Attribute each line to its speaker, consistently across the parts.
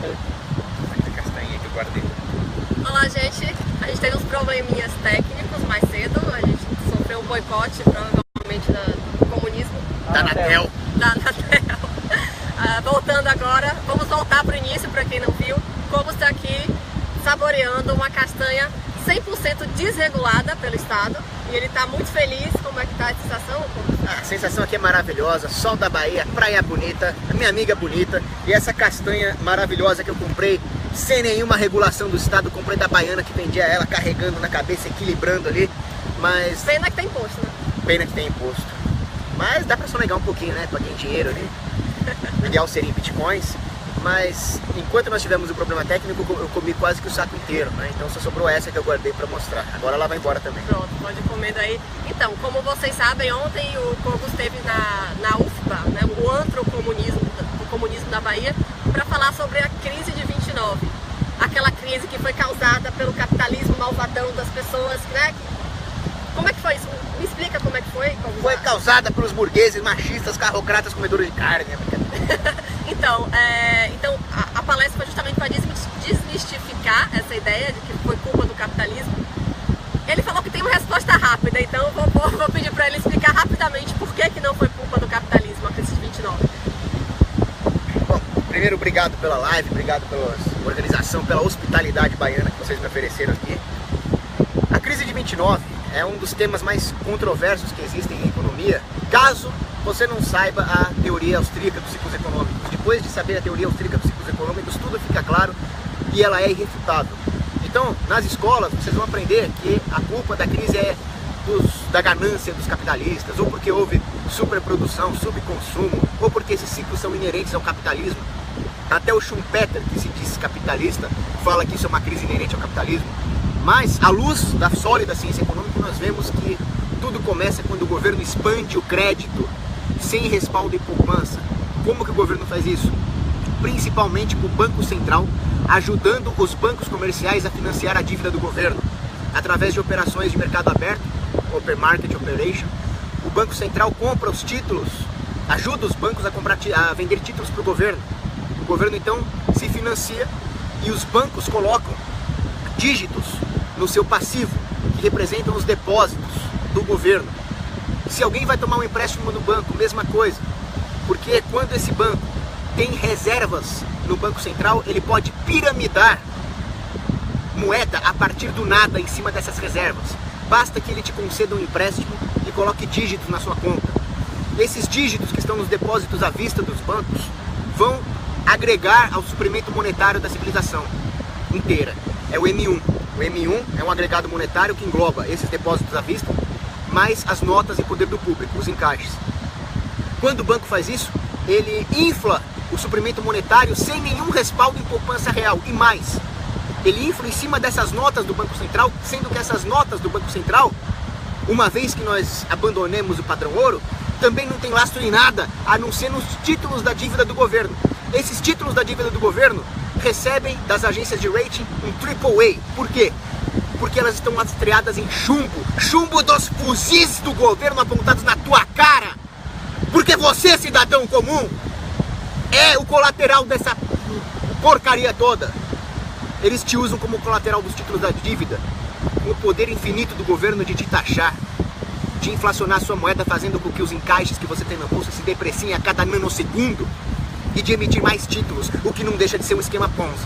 Speaker 1: Muita castanha que eu guardei.
Speaker 2: Olá, gente. A gente teve uns probleminhas técnicos mais cedo. A gente sofreu um boicote, provavelmente, do comunismo.
Speaker 1: Da Anatel.
Speaker 2: Da Anatel. Voltando agora, vamos voltar para o início, para quem não viu. Como está aqui saboreando uma castanha 100% desregulada pelo Estado. E ele está muito feliz. Como é que está a sensação?
Speaker 1: A sensação aqui é maravilhosa, sol da Bahia, praia bonita, minha amiga bonita. E essa castanha maravilhosa que eu comprei sem nenhuma regulação do Estado, comprei da baiana que vendia ela carregando na cabeça, equilibrando ali. Mas
Speaker 2: Pena que tem imposto, né?
Speaker 1: pena que tem imposto. Mas dá pra sonegar um pouquinho, né? Paguei dinheiro ali. O ideal seria em bitcoins. Mas enquanto nós tivemos o problema técnico, eu comi quase que o saco inteiro, né? Então só sobrou essa que eu guardei pra mostrar. Agora ela vai embora também.
Speaker 2: Pronto, pode comer daí. Então, como vocês sabem, ontem o Kogo esteve na UFBA, né, o comunismo da Bahia, para falar sobre a crise de 29. Aquela crise que foi causada pelo capitalismo malvadão das pessoas, né? Como é que foi isso? Me explica como é que foi.
Speaker 1: Foi causada pelos burgueses, machistas, carrocratas, comedores de carne.
Speaker 2: Então, a palestra foi justamente para desmistificar essa ideia de que foi culpa do capitalismo. Ele falou que tem uma resposta rápida, então eu vou pedir para ele explicar rapidamente por que não foi culpa do capitalismo a crise de 29.
Speaker 1: Bom, primeiro, obrigado pela live, obrigado pela organização, pela hospitalidade baiana que vocês me ofereceram aqui. A crise de 29 é um dos temas mais controversos que existem em economia, caso você não saiba a teoria austríaca dos ciclos econômicos. Depois de saber a teoria austríaca dos ciclos econômicos, tudo fica claro e ela é irrefutável. Então, nas escolas, vocês vão aprender que a culpa da crise é da ganância dos capitalistas, ou porque houve superprodução, subconsumo, ou porque esses ciclos são inerentes ao capitalismo. Até o Schumpeter, que se diz capitalista, fala que isso é uma crise inerente ao capitalismo. Mas, à luz da sólida ciência econômica, nós vemos que tudo começa quando o governo expande o crédito sem respaldo e poupança. Como que o governo faz isso? Principalmente com o Banco Central, ajudando os bancos comerciais a financiar a dívida do governo. Através de operações de mercado aberto, Open Market Operation, o Banco Central compra os títulos, ajuda os bancos a vender títulos para o governo. O governo então se financia e os bancos colocam dígitos no seu passivo, que representam os depósitos do governo. Se alguém vai tomar um empréstimo no banco, mesma coisa. Porque quando esse banco tem reservas no Banco Central, ele pode piramidar moeda a partir do nada em cima dessas reservas. Basta que ele te conceda um empréstimo e coloque dígitos na sua conta. Esses dígitos que estão nos depósitos à vista dos bancos vão agregar ao suprimento monetário da civilização inteira. É o M1. O M1 é um agregado monetário que engloba esses depósitos à vista, mais as notas em poder do público, os encaixes. Quando o banco faz isso, ele infla o suprimento monetário sem nenhum respaldo em poupança real. E mais, ele infla em cima dessas notas do Banco Central, sendo que essas notas do Banco Central, uma vez que nós abandonemos o padrão ouro, também não tem lastro em nada, a não ser nos títulos da dívida do governo. Esses títulos da dívida do governo recebem das agências de rating um AAA. Por quê? Porque elas estão lastreadas em chumbo. Chumbo dos fuzis do governo apontados na tua cara. Porque você, cidadão comum, é o colateral dessa porcaria toda. Eles te usam como colateral dos títulos da dívida, com o poder infinito do governo de te taxar, de inflacionar sua moeda, fazendo com que os encaixes que você tem na bolsa se depreciem a cada nanosegundo e de emitir mais títulos, o que não deixa de ser um esquema Ponzi.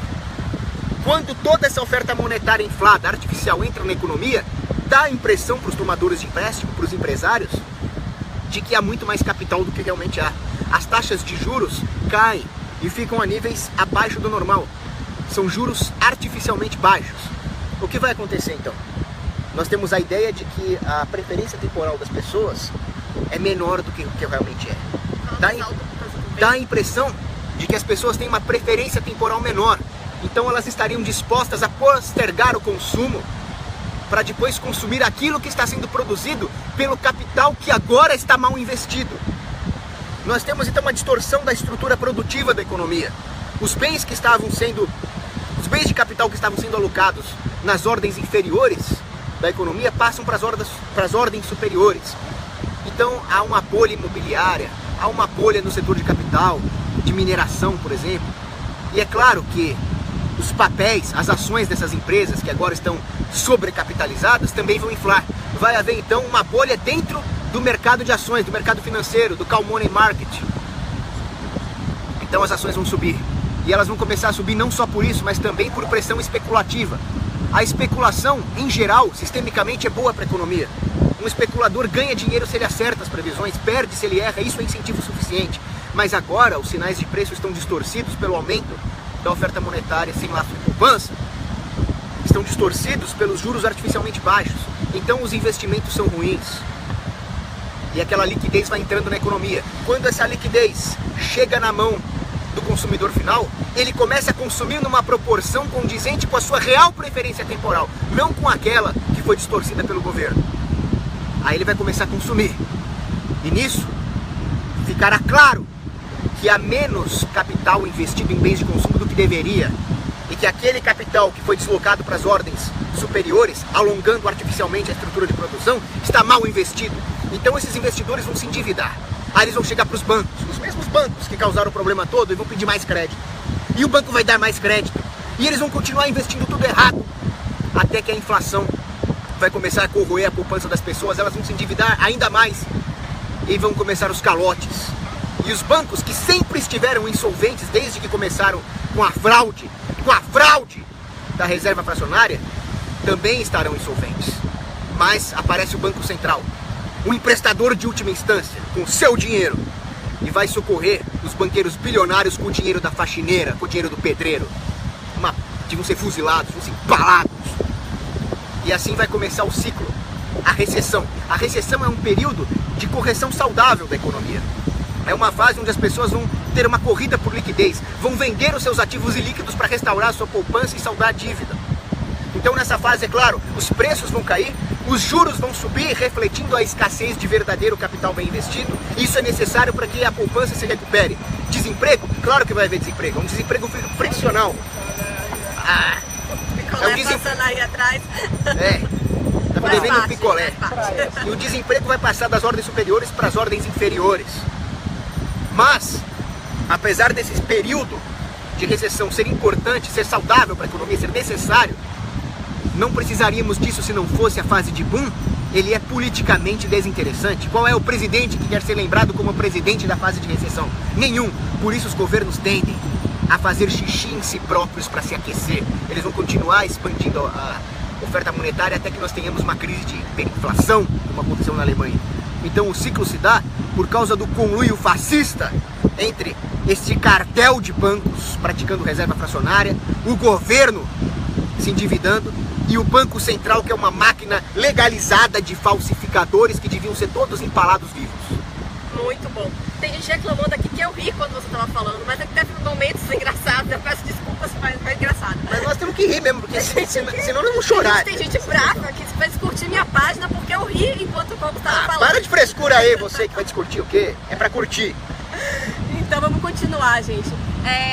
Speaker 1: Quando toda essa oferta monetária inflada, artificial, entra na economia, dá a impressão para os tomadores de empréstimo, para os empresários, de que há muito mais capital do que realmente há. As taxas de juros caem e ficam a níveis abaixo do normal. São juros artificialmente baixos. O que vai acontecer então? Nós temos a ideia de que a preferência temporal das pessoas é menor do que o que realmente é. Dá a impressão de que as pessoas têm uma preferência temporal menor. Então elas estariam dispostas a postergar o consumo para depois consumir aquilo que está sendo produzido pelo capital que agora está mal investido. Nós temos então uma distorção da estrutura produtiva da economia. Os bens de capital que estavam sendo alocados nas ordens inferiores da economia passam para as ordens superiores. Então há uma bolha imobiliária, há uma bolha no setor de capital, de mineração, por exemplo. E é claro que os papéis, as ações dessas empresas que agora estão sobrecapitalizadas também vão inflar. Vai haver então uma bolha dentro do mercado de ações, do mercado financeiro, do calm money market. Então as ações vão subir. E elas vão começar a subir não só por isso, mas também por pressão especulativa. A especulação, em geral, sistemicamente é boa para a economia. Um especulador ganha dinheiro se ele acerta as previsões, perde se ele erra, isso é incentivo suficiente. Mas agora os sinais de preço estão distorcidos pelo aumento da oferta monetária sem lastro de poupança, estão distorcidos pelos juros artificialmente baixos. Então os investimentos são ruins. E aquela liquidez vai entrando na economia. Quando essa liquidez chega na mão do consumidor final, ele começa a consumir numa proporção condizente com a sua real preferência temporal, não com aquela que foi distorcida pelo governo. Aí ele vai começar a consumir. E nisso ficará claro que há menos capital investido em bens de consumo do que deveria, e que aquele capital que foi deslocado para as ordens superiores, alongando artificialmente a estrutura de produção, está mal investido. Então esses investidores vão se endividar. Aí eles vão chegar para os bancos, os mesmos bancos que causaram o problema todo, e vão pedir mais crédito. E o banco vai dar mais crédito. E eles vão continuar investindo tudo errado, até que a inflação vai começar a corroer a poupança das pessoas, elas vão se endividar ainda mais, e vão começar os calotes. E os bancos que sempre estiveram insolventes desde que começaram com a fraude da reserva fracionária, também estarão insolventes. Mas aparece o Banco Central, o emprestador de última instância, com seu dinheiro, e vai socorrer os banqueiros bilionários com o dinheiro da faxineira, com o dinheiro do pedreiro. Que vão ser fuzilados, vão ser empalados. E assim vai começar o ciclo, a recessão. A recessão é um período de correção saudável da economia. É uma fase onde as pessoas vão ter uma corrida por liquidez, vão vender os seus ativos ilíquidos para restaurar a sua poupança e saldar a dívida. Então nessa fase, é claro, os preços vão cair, os juros vão subir, refletindo a escassez de verdadeiro capital bem investido. Isso é necessário para que a poupança se recupere. Desemprego? Claro que vai haver desemprego, é um desemprego friccional.
Speaker 2: É um passando aí atrás.
Speaker 1: Tá devendo um picolé. E o desemprego vai passar das ordens superiores para as ordens inferiores. Mas, apesar desse período de recessão ser importante, ser saudável para a economia, ser necessário, não precisaríamos disso se não fosse a fase de boom. Ele é politicamente desinteressante. Qual é o presidente que quer ser lembrado como presidente da fase de recessão? Nenhum. Por isso os governos tendem a fazer xixi em si próprios para se aquecer. Eles vão continuar expandindo a oferta monetária até que nós tenhamos uma crise de hiperinflação, como aconteceu na Alemanha. Então o ciclo se dá por causa do conluio fascista entre este cartel de bancos praticando reserva fracionária, o governo se endividando e o Banco Central, que é uma máquina legalizada de falsificadores que deviam ser todos empalados vivos.
Speaker 2: Muito bom. Tem gente reclamando aqui que eu ri quando você estava falando, mas é que teve momentos engraçados, eu peço desculpas, mas foi engraçado.
Speaker 1: Mas nós temos que rir mesmo, porque senão nós vamos chorar.
Speaker 2: Tem gente brava que vai discutir minha página porque eu ri enquanto o Coco estava falando.
Speaker 1: Para de frescura aí, você que vai discutir o quê? É pra curtir.
Speaker 2: Então vamos continuar, gente.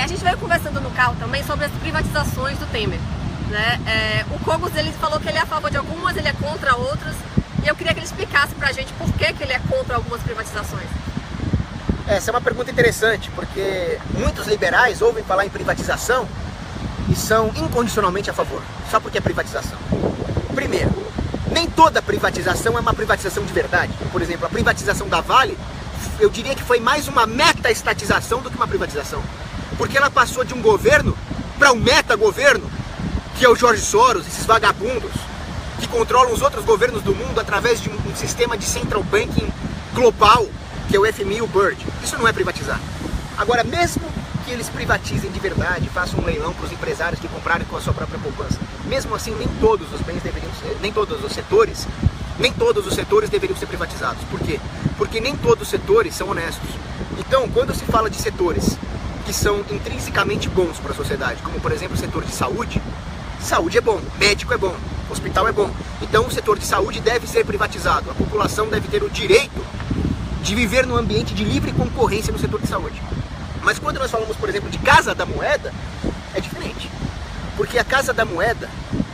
Speaker 2: A gente veio conversando no carro também sobre as privatizações do Temer. Né? O Cogos, ele falou que ele é a favor de algumas, ele é contra outras. E eu queria que ele explicasse pra gente por que ele é contra algumas privatizações.
Speaker 1: Essa é uma pergunta interessante, porque muitos liberais ouvem falar em privatização e são incondicionalmente a favor, só porque é privatização. Primeiro, nem toda privatização é uma privatização de verdade. Por exemplo, a privatização da Vale, eu diria que foi mais uma meta-estatização do que uma privatização. Porque ela passou de um governo para um meta-governo, que é o George Soros, esses vagabundos, que controlam os outros governos do mundo através de um sistema de central banking global, que é o FMI e o BIRD. Isso não é privatizar. Agora, mesmo que eles privatizem de verdade, façam um leilão para os empresários que comprarem com a sua própria poupança, mesmo assim, nem todos os bens deveriam ser, nem todos os setores deveriam ser privatizados. Por quê? Porque nem todos os setores são honestos. Então, quando se fala de setores que são intrinsecamente bons para a sociedade, como por exemplo o setor de saúde, saúde é bom, médico é bom, hospital é bom. Então o setor de saúde deve ser privatizado. A população deve ter o direito de viver num ambiente de livre concorrência no setor de saúde. Mas quando nós falamos, por exemplo, de Casa da Moeda, é diferente. Porque a Casa da Moeda,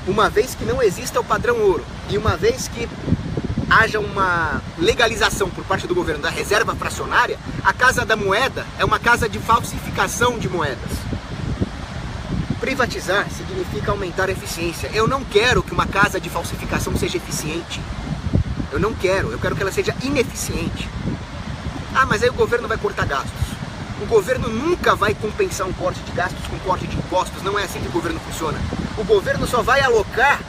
Speaker 1: uma vez que não exista o padrão ouro e uma vez que haja uma legalização por parte do governo da reserva fracionária, a Casa da Moeda é uma casa de falsificação de moedas. privatizar significa aumentar a eficiência. Eu não quero que uma casa de falsificação seja eficiente. Eu quero que ela seja ineficiente. Ah, mas aí o governo vai cortar gastos. O governo nunca vai compensar um corte de gastos com corte de impostos, não é assim que o governo funciona. O governo só vai alocar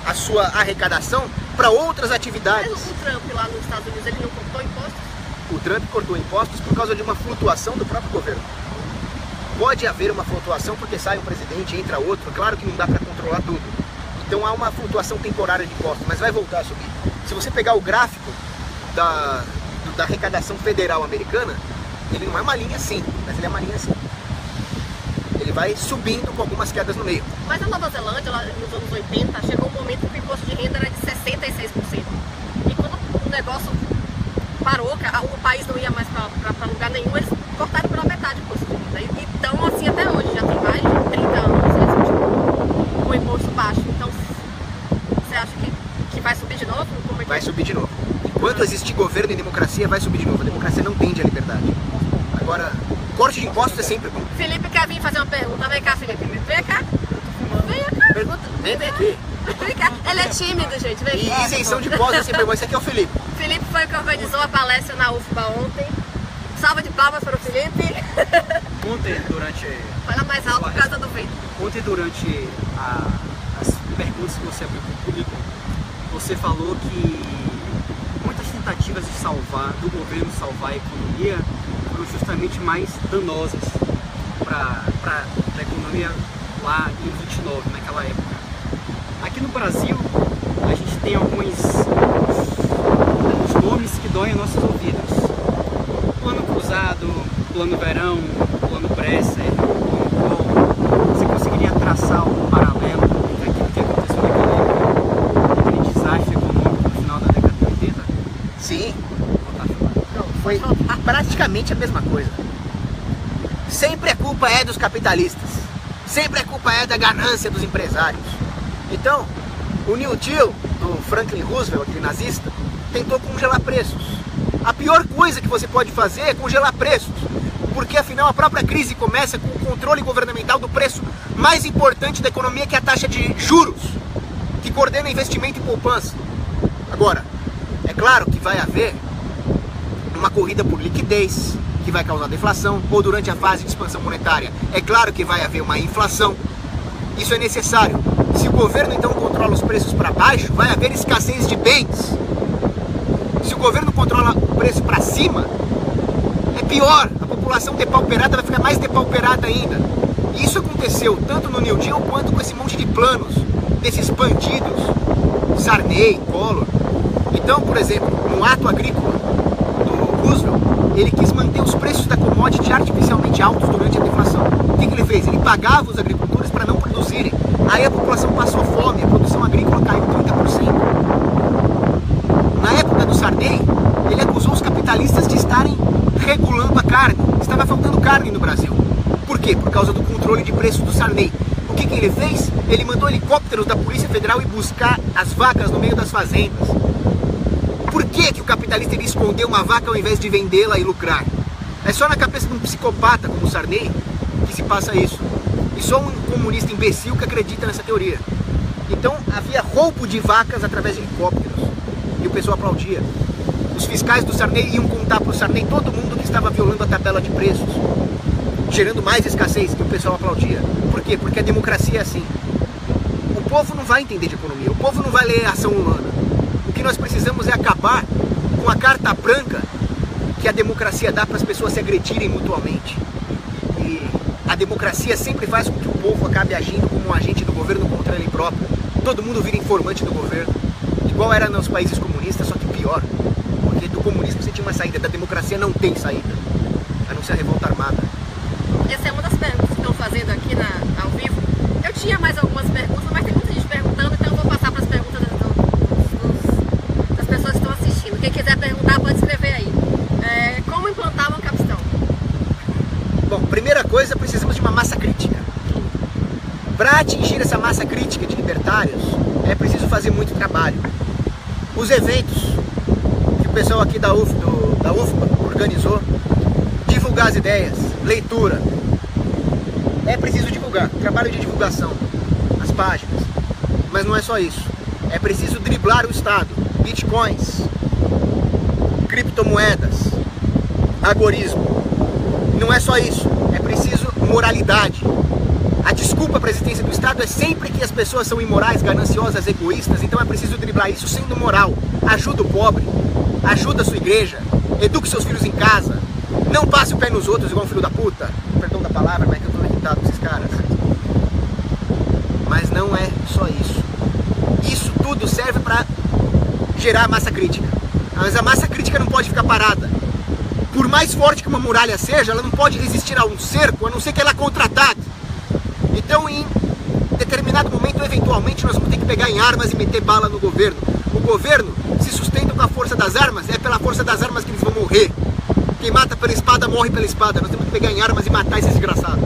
Speaker 1: a sua arrecadação para outras atividades.
Speaker 2: Mas o Trump lá nos Estados Unidos, ele não cortou impostos?
Speaker 1: O Trump cortou impostos por causa de uma flutuação do próprio governo. Pode haver uma flutuação porque sai um presidente, entra outro, claro que não dá para controlar tudo. Então há uma flutuação temporária de impostos, mas vai voltar a subir. Se você pegar o gráfico da arrecadação federal americana, ele não é uma linha assim, mas ele é uma linha assim. Ele vai subindo com algumas quedas no meio.
Speaker 2: Mas na Nova Zelândia, lá nos anos 80, chegou um momento que o imposto de renda era de 66%. E quando o negócio parou, o país não ia mais para lugar nenhum, eles cortaram pela metade o imposto de renda. Então, assim, até hoje, já tem mais de 30 anos eles continuam com o imposto baixo. Então, você acha que vai subir de novo? Como é que
Speaker 1: vai subir de novo. Enquanto existir governo e democracia, vai subir de novo. A democracia não tende à liberdade. Agora, corte de impostos é sempre bom.
Speaker 2: Felipe quer vir fazer uma pergunta. Vem cá, Felipe. Vem cá. Vem cá.
Speaker 1: Pergunta. Vem aqui.
Speaker 2: Vem cá. Ele é tímido, gente. Vem
Speaker 1: E
Speaker 2: cá.
Speaker 1: isenção de impostos é sempre bom. Esse aqui é o Felipe.
Speaker 2: Felipe foi o que organizou a palestra na UFBA ontem. Salva de palmas para o Felipe.
Speaker 3: Ontem, durante...
Speaker 2: Fala mais alto por causa do vento.
Speaker 3: Ontem, durante as perguntas que você abriu para o público, você falou que muitas tentativas de do governo salvar a economia foram justamente mais danosas para a economia lá em 29, naquela época. Aqui no Brasil, a gente tem alguns nomes que doem nossos ouvidos. Plano Cruzado, Plano Verão, Plano Bresser, Plano Collor. Você conseguiria traçar um paralelo entre aquilo que aconteceu naquele desastre econômico no final da década de 80?
Speaker 1: Sim. Não, foi praticamente a mesma coisa. Sempre a culpa é dos capitalistas. Sempre a culpa é da ganância dos empresários. Então, o New Deal do Franklin Roosevelt, aquele nazista, tentou congelar preços. A pior coisa que você pode fazer é congelar preços, porque afinal a própria crise começa com o controle governamental do preço mais importante da economia, que é a taxa de juros, que coordena investimento e poupança. Agora, é claro que vai haver uma corrida por liquidez, que vai causar deflação, ou durante a fase de expansão monetária, é claro que vai haver uma inflação. Isso é necessário. Se o governo então controla os preços para baixo, vai haver escassez de bens. Se o governo controla o preço para cima, é pior. A população depauperada vai ficar mais depauperada ainda. E isso aconteceu tanto no New Deal quanto com esse monte de planos desses bandidos, Sarney, Collor. Então, por exemplo, no ato agrícola do Roosevelt, ele quis manter os preços da commodity artificialmente altos durante a deflação. O que ele fez? Ele pagava os agricultores para não produzirem. Aí a população passou fome, a produção agrícola caiu 30%. Na época do Sarney, ele acusou os capitalistas de estarem regulando a carne. Estava faltando carne no Brasil. Por quê? Por causa do controle de preço do Sarney. O que ele fez? Ele mandou helicópteros da Polícia Federal ir buscar as vacas no meio das fazendas. Por que o capitalista iria esconder uma vaca ao invés de vendê-la e lucrar? É só na cabeça de um psicopata como o Sarney que se passa isso. E só um comunista imbecil que acredita nessa teoria. Então havia roubo de vacas através de helicópteros. E o pessoal aplaudia. Os fiscais do Sarney iam contar para o Sarney todo mundo que estava violando a tabela de preços, gerando mais escassez, que o pessoal aplaudia. Por quê? Porque a democracia é assim. O povo não vai entender de economia, o povo não vai ler a ação humana. O que nós precisamos é acabar com a carta branca que a democracia dá para as pessoas se agredirem mutuamente. E a democracia sempre faz com que o povo acabe agindo como um agente do governo contra ele próprio. Todo mundo vira informante do governo. Igual era nos países comunistas, só que pior. Porque do comunismo você tinha uma saída, da democracia não tem saída. A não ser a revolta armada.
Speaker 2: Essa é uma das perguntas que estão fazendo aqui ao vivo. Eu tinha mais algumas perguntas, mas tem muita gente perguntando, então eu vou passar para as perguntas das pessoas que estão assistindo. Quem quiser perguntar pode escrever aí. Como implantar uma capistão?
Speaker 1: Bom, primeira coisa, precisamos de uma massa crítica. Para atingir essa massa crítica de libertários, é preciso fazer muito trabalho. Os eventos que o pessoal aqui da UFBA organizou, divulgar as ideias, leitura, É preciso divulgar, trabalho de divulgação, as páginas. Mas não é só isso. É preciso driblar o Estado. Bitcoins, criptomoedas, agorismo. Não é só isso. É preciso moralidade. A desculpa para a existência do Estado é sempre que as pessoas são imorais, gananciosas, egoístas. Então é preciso driblar isso sendo moral. Ajuda o pobre, ajuda a sua igreja, eduque seus filhos em casa. Não passe o pé nos outros igual um filho da puta. Perdão da palavra, mas é que eu tô irritado com esses caras. Mas não é só isso. Isso tudo serve para gerar massa crítica. Mas a massa crítica não pode ficar parada. Por mais forte que uma muralha seja, ela não pode resistir a um cerco, a não ser que ela contra-ataque. Então, em determinado momento, eventualmente, nós vamos ter que pegar em armas e meter bala no governo. O governo se sustenta com a força das armas, é pela força das armas que eles vão morrer. Quem mata pela espada, morre pela espada. Nós temos que pegar em armas e matar esses desgraçados.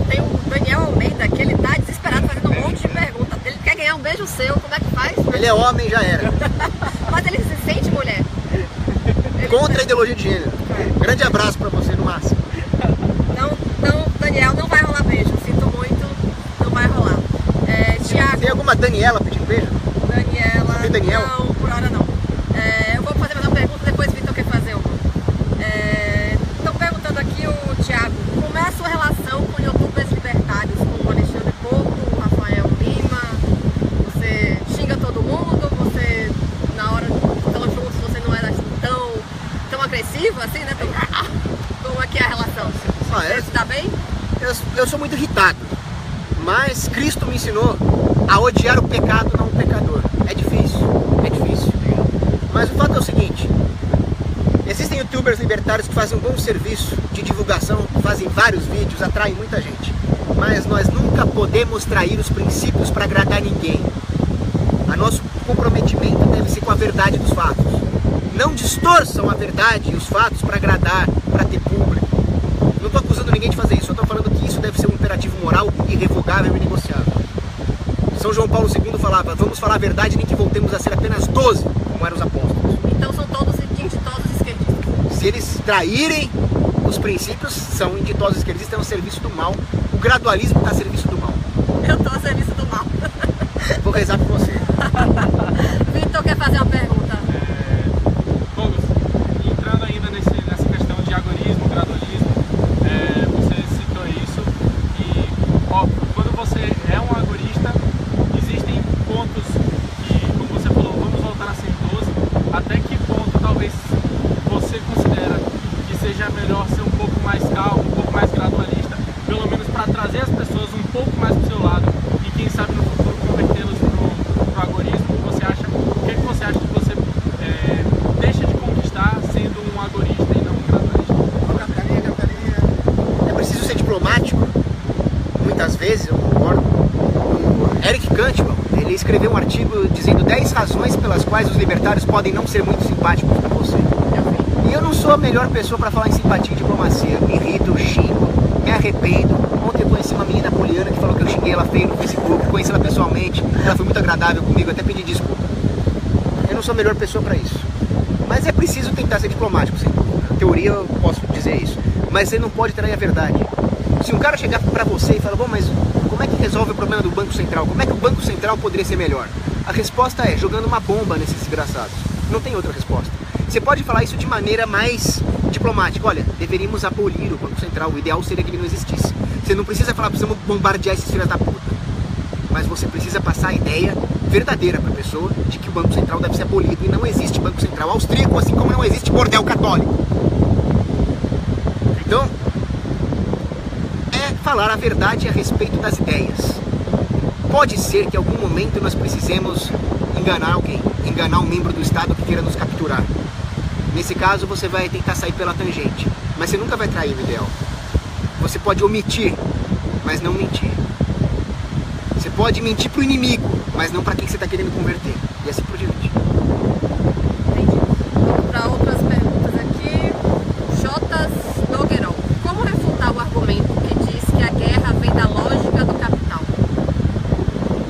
Speaker 2: Tem o Daniel Almeida, que ele tá desesperado fazendo um monte de perguntas. Ele quer ganhar um beijo seu, como é que faz?
Speaker 1: Ele é homem, já era.
Speaker 2: Mas ele se sente mulher.
Speaker 1: Contra a ideologia de gênero. Grande abraço pra você, no máximo.
Speaker 2: Não, Daniel, não vai rolar beijo. Sinto muito, não vai rolar. Tiago.
Speaker 1: Tem alguma Daniela pedindo beijo?
Speaker 2: Daniela.
Speaker 1: Tem Daniel?
Speaker 2: Não, por hora não. Eu vou fazer mais uma pergunta, depois o Vitor quer fazer uma. Estão perguntando aqui o Tiago, como é a sua relação com youtubers libertários, como o Alexandre Porto, o Rafael Lima? Você xinga todo mundo? Você, na hora que estão juntos, você não era tão agressivo assim, né? Como é que é a relação? Você está bem?
Speaker 1: Eu sou muito irritado, mas Cristo me ensinou a odiar o pecado, não o pecador. É difícil. Mas o fato é o seguinte, existem youtubers libertários que fazem um bom serviço de divulgação, fazem vários vídeos, atraem muita gente, mas nós nunca podemos trair os princípios para agradar ninguém. O nosso comprometimento deve ser com a verdade dos fatos. Não distorçam a verdade e os fatos para agradar, para ter público. Não estou acusando ninguém de fazer isso, eu estou falando que isso deve ser um imperativo moral irrevogável e inegociável. São João Paulo II falava, vamos falar a verdade nem que voltemos a ser apenas 12, como eram os apóstolos.
Speaker 2: Então são todos ditosos esquerdistas.
Speaker 1: Se eles traírem os princípios, são ditosos esquerdistas, estão ao serviço do mal. O gradualismo está a serviço do mal.
Speaker 2: Eu estou a serviço do mal.
Speaker 1: Vou rezar por você.
Speaker 2: Vitor quer fazer uma pergunta.
Speaker 4: Entrando ainda nessa questão de agorismo, gradualismo, você citou isso e, óbvio, quando você é um agorista, existem pontos que, como você falou, vamos voltar a ser 12, até que ponto talvez você considera que seja melhor ser um pouco mais calmo, um pouco mais gradualista, pelo menos para trazer as pessoas um pouco mais pro seu lado e quem sabe no futuro convertê-los pro agorismo? O que você acha que você deixa de conquistar sendo um agorista e não um gradualista?
Speaker 1: É preciso ser diplomático, muitas vezes, eu concordo. O Eric Cantwell, ele escreveu um artigo dizendo 10 razões pelas quais os libertários podem não ser muito simpáticos para você. E eu não sou a melhor pessoa para falar em simpatia e diplomacia. Eu me irrito, eu xingo, me arrependo. Ontem eu conheci uma menina poliana que falou que eu xinguei ela feio no Facebook, conheci ela pessoalmente, ela foi muito agradável comigo, até pedi desculpa. Eu não sou a melhor pessoa para isso. Mas é preciso tentar ser diplomático, sim. Na teoria eu posso dizer isso. Mas você não pode trair a verdade. Se um cara chegar para você e falar, bom, mas como é que resolve o problema do Banco Central? Como é que o Banco Central poderia ser melhor? A resposta é jogando uma bomba nesses desgraçados. Não tem outra resposta. Você pode falar isso de maneira mais diplomática. Olha, deveríamos abolir o Banco Central. O ideal seria que ele não existisse. Você não precisa falar, precisamos bombardear esses filhos da puta. Mas você precisa passar a ideia verdadeira para a pessoa de que o Banco Central deve ser abolido. E não existe Banco Central austríaco, assim como não existe bordel católico. Então, é falar a verdade a respeito das ideias. Pode ser que em algum momento nós precisemos enganar alguém, enganar um membro do Estado que queira nos capturar. Nesse caso, você vai tentar sair pela tangente, mas você nunca vai trair o ideal. Você pode omitir, mas não mentir. Você pode mentir para o inimigo, mas não para quem você está querendo converter. E assim por diante.
Speaker 2: Entendi. Vamos para outras perguntas aqui. Jotas Nogueirão. Como refutar o argumento que diz que a guerra vem da lógica do capital?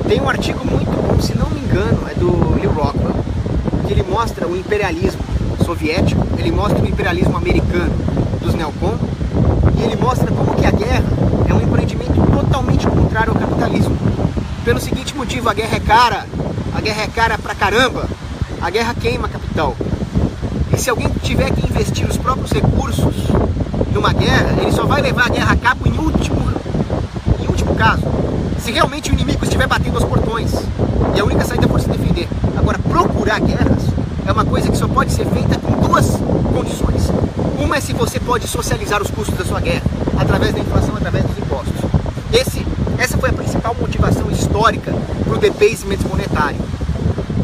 Speaker 1: Tem um artigo muito bom, se não me engano, é do Lew Rockwell, que ele mostra o imperialismo soviético, ele mostra o imperialismo americano dos neocon, e ele mostra como que a guerra é um empreendimento motivo, a guerra é cara pra caramba, a guerra queima capital. E se alguém tiver que investir os próprios recursos numa guerra, ele só vai levar a guerra a cabo em último caso, se realmente o inimigo estiver batendo aos portões e a única saída for se defender. Agora, procurar guerras é uma coisa que só pode ser feita com duas condições. Uma é se você pode socializar os custos da sua guerra, através da inflação, através dos impostos. Essa foi a principal motivação histórica para o debasement monetário.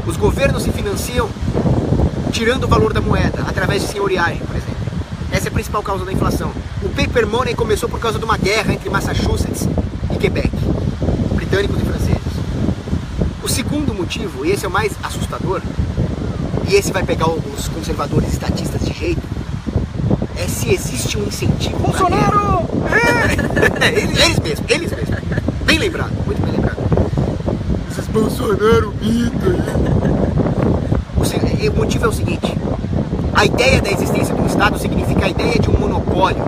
Speaker 1: Os governos se financiam tirando o valor da moeda, através de senhoriagem, por exemplo. Essa é a principal causa da inflação. O paper money começou por causa de uma guerra entre Massachusetts e Quebec, britânicos e franceses. O segundo motivo, e esse é o mais assustador, e esse vai pegar os conservadores estatistas de jeito, é se existe um incentivo.
Speaker 3: Bolsonaro!
Speaker 1: Eles mesmos. Bem lembrado, muito bem lembrado. Esses Bolsonaro o motivo é o seguinte: a ideia da existência do Estado significa a ideia de um monopólio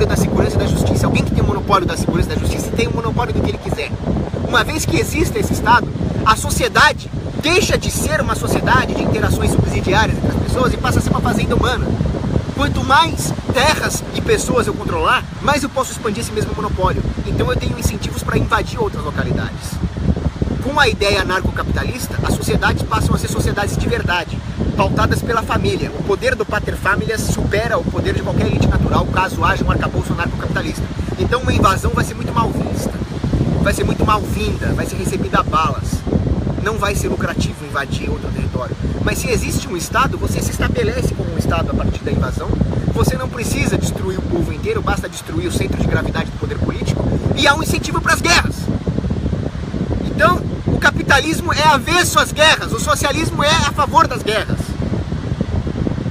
Speaker 1: da segurança e da justiça. Alguém que tem um monopólio da segurança e da justiça tem um monopólio do que ele quiser. Uma vez que existe esse Estado, a sociedade deixa de ser uma sociedade de interações subsidiárias entre as pessoas e passa a ser uma fazenda humana. Quanto mais terras e pessoas eu controlar, mais eu posso expandir esse mesmo monopólio. Então eu tenho incentivos para invadir outras localidades. Com a ideia anarcocapitalista, as sociedades passam a ser sociedades de verdade, pautadas pela família. O poder do paterfamilias supera o poder de qualquer elite natural, caso haja um arcabouço anarcocapitalista. Então uma invasão vai ser muito mal vista, vai ser muito mal-vinda, vai ser recebida a balas. Não vai ser lucrativo invadir outro território. Mas se existe um Estado, você se estabelece como um Estado a partir da invasão. Você não precisa destruir o povo inteiro, basta destruir o centro de gravidade do poder político. E há um incentivo para as guerras. Então, o capitalismo é avesso às guerras, o socialismo é a favor das guerras.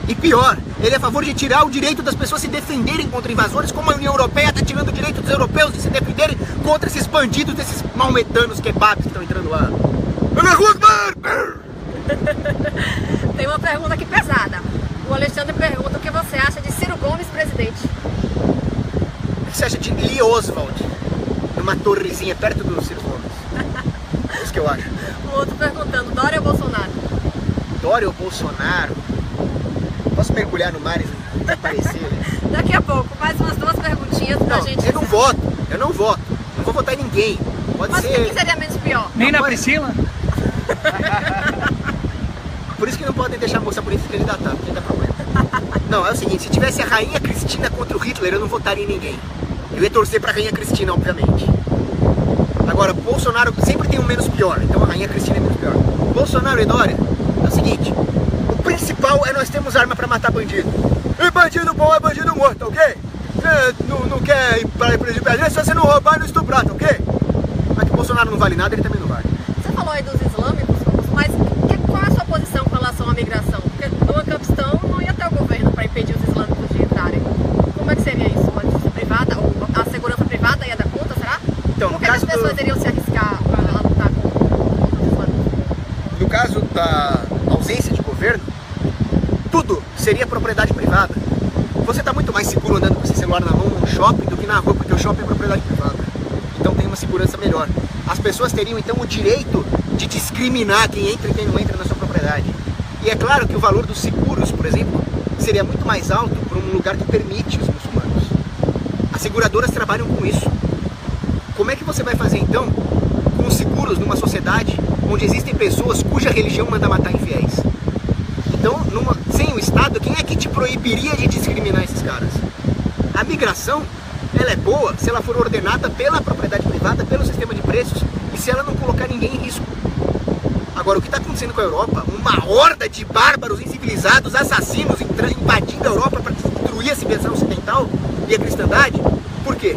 Speaker 1: E pior, ele é a favor de tirar o direito das pessoas se defenderem contra invasores, como a União Europeia está tirando o direito dos europeus de se defenderem contra esses bandidos, desses maometanos kebabs que estão entrando lá.
Speaker 2: Tem uma pergunta aqui pesada. O Alexandre pergunta o que você acha de Ciro Gomes presidente.
Speaker 1: O que você acha de Lee Oswald numa torrezinha perto do Ciro Gomes? É isso que eu acho.
Speaker 2: O outro perguntando, Dória ou Bolsonaro?
Speaker 1: Dória ou Bolsonaro? Posso mergulhar no mar e aparecer?
Speaker 2: Daqui a pouco, mais umas duas perguntinhas pra gente.
Speaker 1: Eu não voto. Não vou votar em ninguém. Pode
Speaker 2: Mas
Speaker 1: ser.
Speaker 2: quem seria menos pior?
Speaker 3: Nem na Priscila?
Speaker 1: Por isso que não podem deixar a moça bonita se candidatar, porque dá problema. Não, é o seguinte, se tivesse a Rainha Cristina contra o Hitler, eu não votaria em ninguém. Eu ia torcer pra Rainha Cristina, obviamente. Agora, Bolsonaro sempre tem um menos pior, então a Rainha Cristina é menos pior. Bolsonaro e Dória, é o seguinte, o principal é nós termos arma pra matar bandido. E bandido bom é bandido morto, ok? Você não quer ir pra presídio se você não roubar e não estuprar, tá ok? Mas que o Bolsonaro não vale nada, ele também não vale.
Speaker 2: Você falou aí dos islâmicos, mas qual é a sua posição com relação à migração? Porque no Afeganistão não ia ter o governo para impedir os islâmicos de entrarem. Como é que seria isso? Uma justiça privada? Ou a segurança privada ia dar conta, será?
Speaker 1: Então,
Speaker 2: Por que as pessoas iriam se arriscar a lutar contra os islâmicos?
Speaker 1: No caso da ausência de governo, tudo seria propriedade privada. Você está muito mais seguro andando com esse celular na mão no shopping do que na rua, porque o shopping é propriedade privada. Então tem uma segurança melhor. As pessoas teriam então o direito de discriminar quem entra e quem não entra na sua propriedade. E é claro que o valor dos seguros, por exemplo, seria muito mais alto para um lugar que permite os muçulmanos. As seguradoras trabalham com isso. Como é que você vai fazer então com os seguros numa sociedade onde existem pessoas cuja religião manda matar infiéis? Então, sem o Estado, quem é que te proibiria de discriminar esses caras? A migração, ela é boa se ela for ordenada pela propriedade privada, pelo sistema de preços e se ela não colocar ninguém em risco. Agora, o que está acontecendo com a Europa? Uma horda de bárbaros, incivilizados, assassinos invadindo a Europa para destruir a civilização ocidental e a cristandade. Por quê?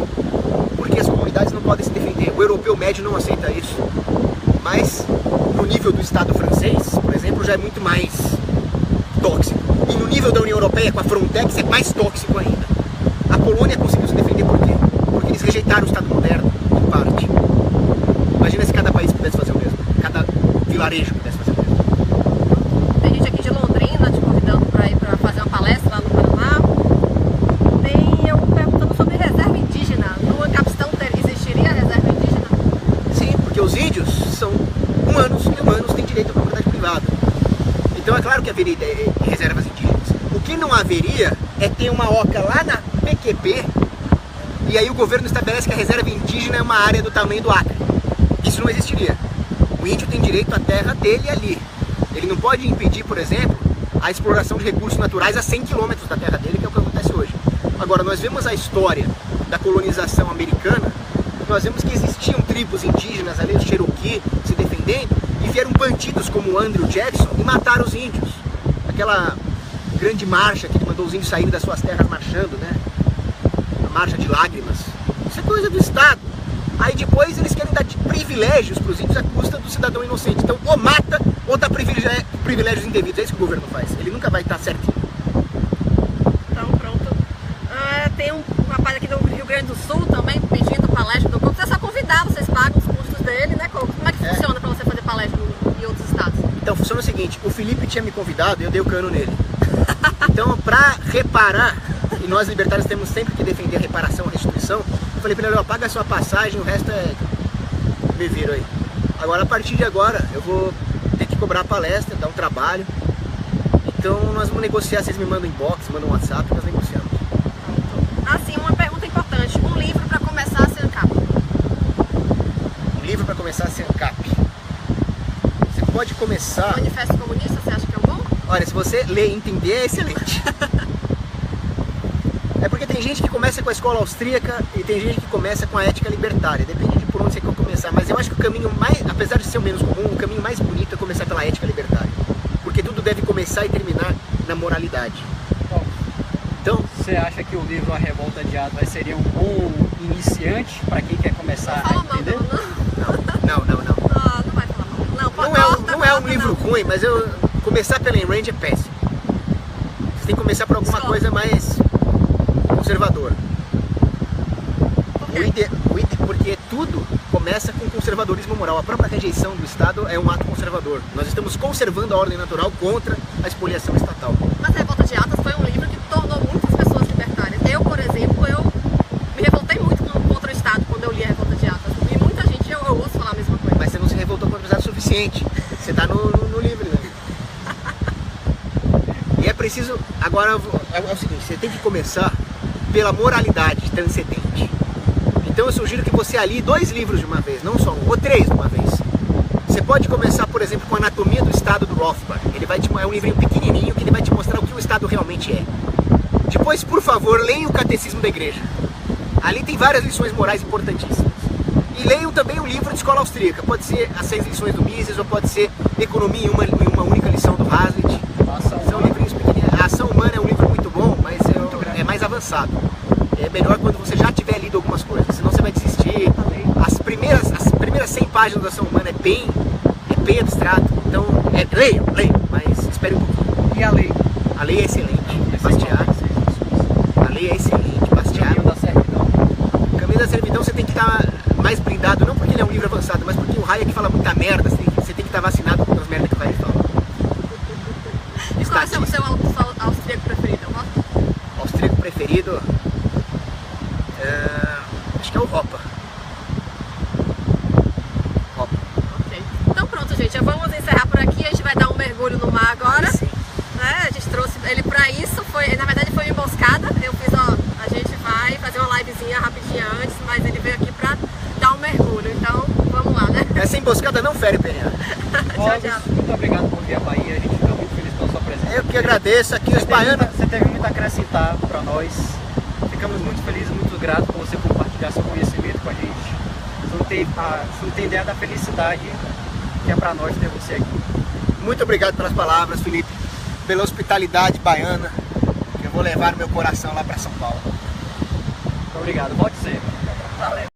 Speaker 1: Porque as comunidades não podem se defender. O europeu médio não aceita isso. Mas, no nível do Estado francês, por exemplo, já é muito mais tóxico. E no nível da União Europeia, com a Frontex, é mais tóxico ainda. A Polônia conseguiu se defender por quê? Porque eles rejeitaram o Estado moderno, em parte. Imagina se cada país pudesse fazer o mesmo. Cada vilarejo pudesse fazer o mesmo.
Speaker 2: Tem gente aqui de Londrina te convidando para ir para fazer uma palestra lá no Paraná. Tem eu perguntando sobre reserva indígena. No Afeganistão existiria reserva indígena?
Speaker 1: Sim, porque os índios são humanos e humanos têm direito à propriedade privada. Então é claro que haveria reservas indígenas. O que não haveria é ter uma oca lá na PQP e aí o governo estabelece que a reserva indígena é uma área do tamanho do Acre. Isso não existiria. O índio tem direito à terra dele ali. Ele não pode impedir, por exemplo, a exploração de recursos naturais a 100 km da terra dele, que é o que acontece hoje. Agora, nós vemos a história da colonização americana, nós vemos que existiam tribos indígenas ali, os Cherokee, se defendendo, e vieram bandidos como o Andrew Jackson e mataram os índios. Aquela grande marcha que ele mandou os índios saírem das suas terras marchando, né? A marcha de lágrimas. Isso é coisa do Estado. Aí depois eles querem dar privilégios para os índios à custa do cidadão inocente. Então, ou mata, ou dá privilégios indevidos. É isso que o governo faz. Ele nunca vai estar certinho.
Speaker 2: Então, pronto. Tem um rapaz aqui do Rio Grande do Sul também pedindo palestra do Coco. Você é só convidar, vocês pagam os custos dele, né, Coco? Como é que funciona para você fazer palestra em outros estados?
Speaker 1: Então, funciona o seguinte. O Felipe tinha me convidado e eu dei o cano nele. Então, para reparar, e nós libertários temos sempre que defender a reparação, a restituição, eu falei para ele, paga a sua passagem, o resto é... me viro aí. Agora, a partir de agora, eu vou ter que cobrar a palestra, dar um trabalho. Então, nós vamos negociar, vocês me mandam inbox, mandam WhatsApp, nós negociamos.
Speaker 2: Assim, uma pergunta importante. Um livro para começar a ser ANCAP.
Speaker 1: Um livro para começar a ser ANCAP. Você pode começar...
Speaker 2: Manifesto Comunista, você acha que é um bom?
Speaker 1: Olha, se você ler e entender, é excelente. É porque tem gente que começa com a escola austríaca e tem gente que começa com a ética libertária. Depende de por onde você quer começar. Mas eu acho que o caminho mais, apesar de ser o menos comum, o caminho mais bonito é começar pela ética libertária. Porque tudo deve começar e terminar na moralidade.
Speaker 3: Bom,
Speaker 1: Então,
Speaker 3: você acha que o livro A Revolta de Atlas seria um bom iniciante para quem quer começar
Speaker 2: Fala
Speaker 3: a
Speaker 2: mal,
Speaker 3: entender?
Speaker 1: não.
Speaker 2: não vai falar mal.
Speaker 1: Não é um livro ruim, mas começar pela Ayn Rand é péssimo. Você tem que começar por alguma coisa mais conservadora. Porque tudo começa com conservadorismo moral. A própria rejeição do Estado é um ato conservador. Nós estamos conservando a ordem natural contra a expoliação estatal.
Speaker 2: Mas a Revolta de Atlas foi um livro que tornou muitas pessoas libertárias. Eu, por exemplo, me revoltei muito contra o Estado quando eu li a Revolta de Atlas. E muita gente, eu ouço falar a mesma coisa.
Speaker 1: Mas você não se revoltou contra o Estado o suficiente. Você está no livro, né? E é preciso... Agora, é o seguinte, você tem que começar pela moralidade transcendente. Então eu sugiro que você alie 2 livros de uma vez, não só um, ou 3 de uma vez. Você pode começar, por exemplo, com a Anatomia do Estado do Rothbard. É um livrinho pequenininho que ele vai te mostrar o que o Estado realmente é. Depois, por favor, leia o Catecismo da Igreja. Ali tem várias lições morais importantíssimas. E leiam também o livro de escola austríaca. Pode ser as 6 lições do Mises, ou pode ser Economia em uma única lição do Hazlitt. São livrinhos pequenininhos. A Ação Humana é um livro muito bom, mas é mais avançado. É melhor quando você já tiver lido algumas coisas, senão você vai desistir. As primeiras 100 páginas da Ação Humana é bem abstrato. Então, leiam, mas espere um pouquinho.
Speaker 3: E a lei?
Speaker 1: A lei é excelente, Bastiat. A lei é excelente, Bastiat.
Speaker 3: Caminho da servidão.
Speaker 1: O Caminho da Servidão você tem que estar mais blindado, não porque ele é um livro avançado, mas porque o Hayek fala muita merda, você tem que estar vacinado contra as merdas que o Hayek fala.
Speaker 2: E qual é o seu austríaco preferido?
Speaker 1: Austríaco preferido? Acho que é o Hoppe.
Speaker 2: Ok. Então pronto, gente, já vamos encerrar por aqui. A gente vai dar um mergulho no mar agora.
Speaker 1: Sim.
Speaker 2: Né? A gente trouxe ele pra isso. Na verdade foi uma emboscada. Eu fiz, a gente vai fazer uma livezinha rapidinha antes, mas ele veio aqui pra dar um mergulho. Então vamos lá, né?
Speaker 1: Essa emboscada não fere, Penha.
Speaker 2: Tchau.
Speaker 3: Muito obrigado por vir à Bahia. A gente fica muito feliz pela sua presença.
Speaker 1: Eu que agradeço aqui os baianos.
Speaker 3: Você teve muito a acrescentar para nós. Ficamos muito felizes, muito gratos por você compartilhar seu conhecimento com a gente. Você não tem ideia da felicidade que é para nós ter você aqui.
Speaker 1: Muito obrigado pelas palavras, Felipe, pela hospitalidade baiana, que eu vou levar no meu coração lá para São Paulo.
Speaker 3: Muito obrigado. Volte sempre.
Speaker 2: Valeu.